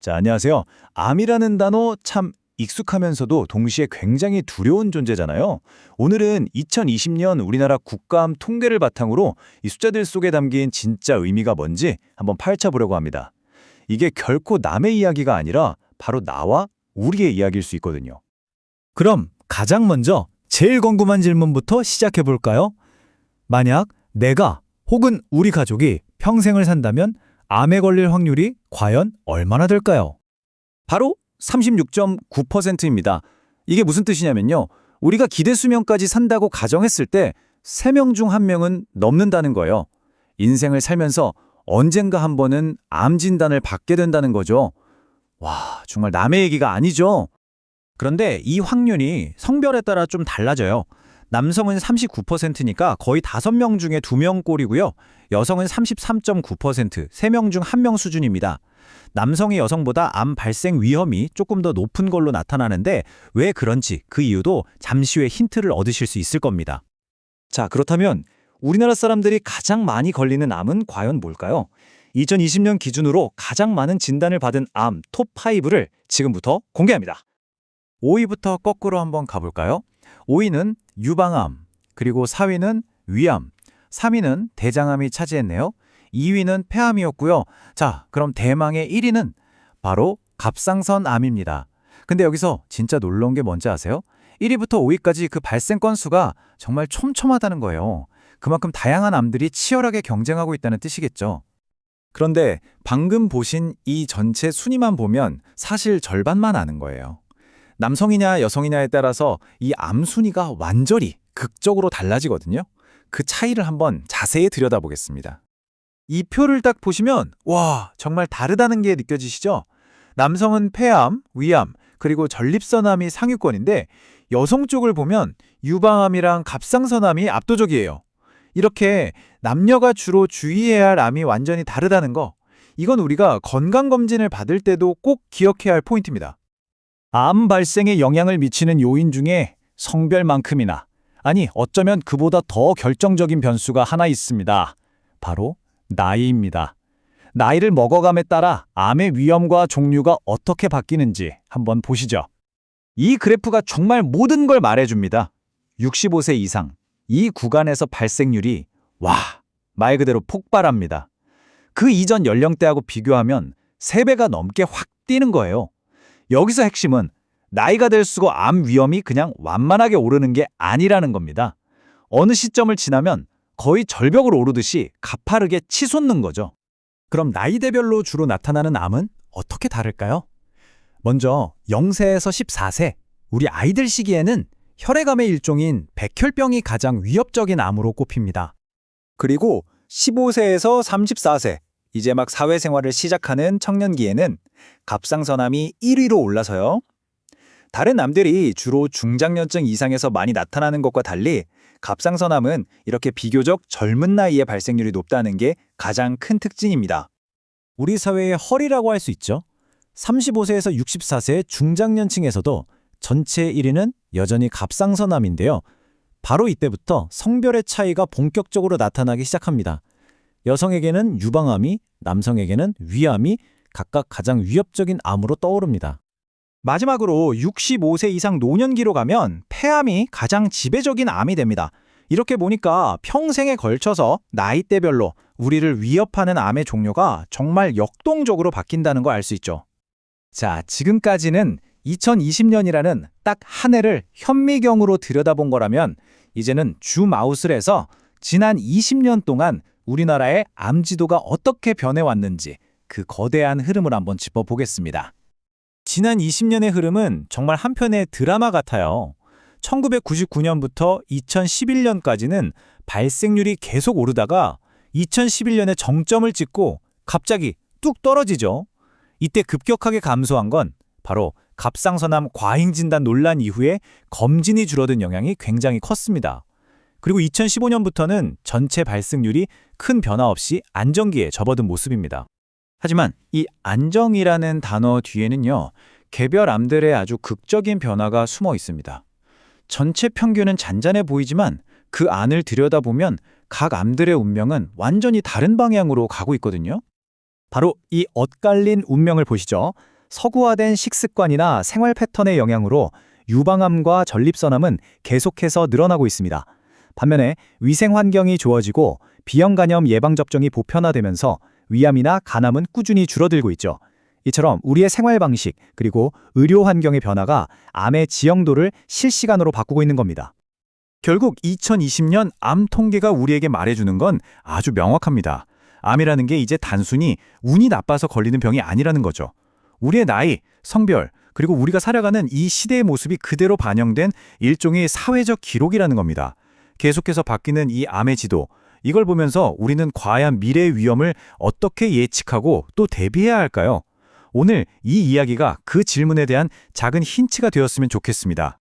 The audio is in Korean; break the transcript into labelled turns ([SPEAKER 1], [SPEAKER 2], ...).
[SPEAKER 1] 자, 안녕하세요. 암이라는 단어 참 익숙하면서도 동시에 굉장히 두려운 존재잖아요. 오늘은 2020년 우리나라 국가암 통계를 바탕으로 이 숫자들 속에 담긴 진짜 의미가 뭔지 한번 파헤쳐 보려고 합니다. 이게 결코 남의 이야기가 아니라 바로 나와 우리의 이야기일 수 있거든요.
[SPEAKER 2] 그럼 가장 먼저 제일 궁금한 질문부터 시작해 볼까요? 만약 내가 혹은 우리 가족이 평생을 산다면 암에 걸릴 확률이 과연 얼마나 될까요?
[SPEAKER 1] 바로 36.9%입니다. 이게 무슨 뜻이냐면요. 우리가 기대 수명까지 산다고 가정했을 때 3명 중 1명은 넘는다는 거예요. 인생을 살면서 언젠가 한 번은 암 진단을 받게 된다는 거죠. 와, 정말 남의 얘기가 아니죠.
[SPEAKER 2] 그런데 이 확률이 성별에 따라 좀 달라져요. 남성은 39%니까 거의 5명 중에 2명 꼴이고요. 여성은 33.9%, 3명 중 1명 수준입니다. 남성이 여성보다 암 발생 위험이 조금 더 높은 걸로 나타나는데 왜 그런지 그 이유도 잠시 후에 힌트를 얻으실 수 있을 겁니다.
[SPEAKER 1] 자, 그렇다면 우리나라 사람들이 가장 많이 걸리는 암은 과연 뭘까요? 2020년 기준으로 가장 많은 진단을 받은 암 톱5를 지금부터 공개합니다.
[SPEAKER 2] 5위부터 거꾸로 한번 가볼까요? 5위는 유방암, 그리고 4위는 위암, 3위는 대장암이 차지했네요. 2위는 폐암이었고요. 자, 그럼 대망의 1위는 바로 갑상선암입니다. 근데 여기서 진짜 놀라운 게 뭔지 아세요? 1위부터 5위까지 그 발생 건수가 정말 촘촘하다는 거예요. 그만큼 다양한 암들이 치열하게 경쟁하고 있다는 뜻이겠죠.
[SPEAKER 1] 그런데 방금 보신 이 전체 순위만 보면 사실 절반만 아는 거예요. 남성이냐 여성이냐에 따라서 이 암 순위가 완전히 극적으로 달라지거든요. 그 차이를 한번 자세히 들여다보겠습니다.
[SPEAKER 2] 이 표를 딱 보시면 와, 정말 다르다는 게 느껴지시죠? 남성은 폐암, 위암, 그리고 전립선암이 상위권인데 여성 쪽을 보면 유방암이랑 갑상선암이 압도적이에요. 이렇게 남녀가 주로 주의해야 할 암이 완전히 다르다는 거, 이건 우리가 건강검진을 받을 때도 꼭 기억해야 할 포인트입니다. 암 발생에 영향을 미치는 요인 중에 성별만큼이나, 아니 어쩌면 그보다 더 결정적인 변수가 하나 있습니다. 바로 나이입니다. 나이를 먹어감에 따라 암의 위험과 종류가 어떻게 바뀌는지 한번 보시죠.
[SPEAKER 1] 이 그래프가 정말 모든 걸 말해줍니다. 65세 이상, 이 구간에서 발생률이 말 그대로 폭발합니다. 그 이전 연령대하고 비교하면 3배가 넘게 확 뛰는 거예요. 여기서 핵심은 나이가 들수록 암 위험이 그냥 완만하게 오르는 게 아니라는 겁니다. 어느 시점을 지나면 거의 절벽으로 오르듯이 가파르게 치솟는 거죠.
[SPEAKER 2] 그럼 나이대별로 주로 나타나는 암은 어떻게 다를까요? 먼저 0세에서 14세, 우리 아이들 시기에는 혈액암의 일종인 백혈병이 가장 위협적인 암으로 꼽힙니다.
[SPEAKER 1] 그리고 15세에서 34세, 이제 막 사회생활을 시작하는 청년기에는 갑상선암이 1위로 올라서요. 다른 암들이 주로 중장년층 이상에서 많이 나타나는 것과 달리 갑상선암은 이렇게 비교적 젊은 나이에 발생률이 높다는 게 가장 큰 특징입니다.
[SPEAKER 2] 우리 사회의 허리라고 할 수 있죠. 35세에서 64세 중장년층에서도 전체 1위는 여전히 갑상선암인데요. 바로 이때부터 성별의 차이가 본격적으로 나타나기 시작합니다. 여성에게는 유방암이, 남성에게는 위암이 각각 가장 위협적인 암으로 떠오릅니다.
[SPEAKER 1] 마지막으로 65세 이상 노년기로 가면 폐암이 가장 지배적인 암이 됩니다. 이렇게 보니까 평생에 걸쳐서 나이대별로 우리를 위협하는 암의 종류가 정말 역동적으로 바뀐다는 걸 알 수 있죠. 자, 지금까지는 2020년이라는 딱 한 해를 현미경으로 들여다본 거라면 이제는 줌아웃을 해서 지난 20년 동안 우리나라의 암 지도가 어떻게 변해왔는지 그 거대한 흐름을 한번 짚어보겠습니다.
[SPEAKER 2] 지난 20년의 흐름은 정말 한편의 드라마 같아요. 1999년부터 2011년까지는 발생률이 계속 오르다가 2011년에 정점을 찍고 갑자기 뚝 떨어지죠. 이때 급격하게 감소한 건 바로 갑상선암 과잉 진단 논란 이후에 검진이 줄어든 영향이 굉장히 컸습니다. 그리고 2015년부터는 전체 발생률이 큰 변화 없이 안정기에 접어든 모습입니다.
[SPEAKER 1] 하지만 이 안정이라는 단어 뒤에는요, 개별 암들의 아주 극적인 변화가 숨어 있습니다. 전체 평균은 잔잔해 보이지만 그 안을 들여다보면 각 암들의 운명은 완전히 다른 방향으로 가고 있거든요. 바로 이 엇갈린 운명을 보시죠. 서구화된 식습관이나 생활 패턴의 영향으로 유방암과 전립선암은 계속해서 늘어나고 있습니다. 반면에 위생 환경이 좋아지고 비형 간염 예방 접종이 보편화되면서 위암이나 간암은 꾸준히 줄어들고 있죠. 이처럼 우리의 생활 방식 그리고 의료 환경의 변화가 암의 지형도를 실시간으로 바꾸고 있는 겁니다.
[SPEAKER 2] 결국 2020년 암 통계가 우리에게 말해주는 건 아주 명확합니다. 암이라는 게 이제 단순히 운이 나빠서 걸리는 병이 아니라는 거죠. 우리의 나이, 성별, 그리고 우리가 살아가는 이 시대의 모습이 그대로 반영된 일종의 사회적 기록이라는 겁니다. 계속해서 바뀌는 이 암의 지도, 이걸 보면서 우리는 과연 미래의 위험을 어떻게 예측하고 또 대비해야 할까요? 오늘 이 이야기가 그 질문에 대한 작은 힌트가 되었으면 좋겠습니다.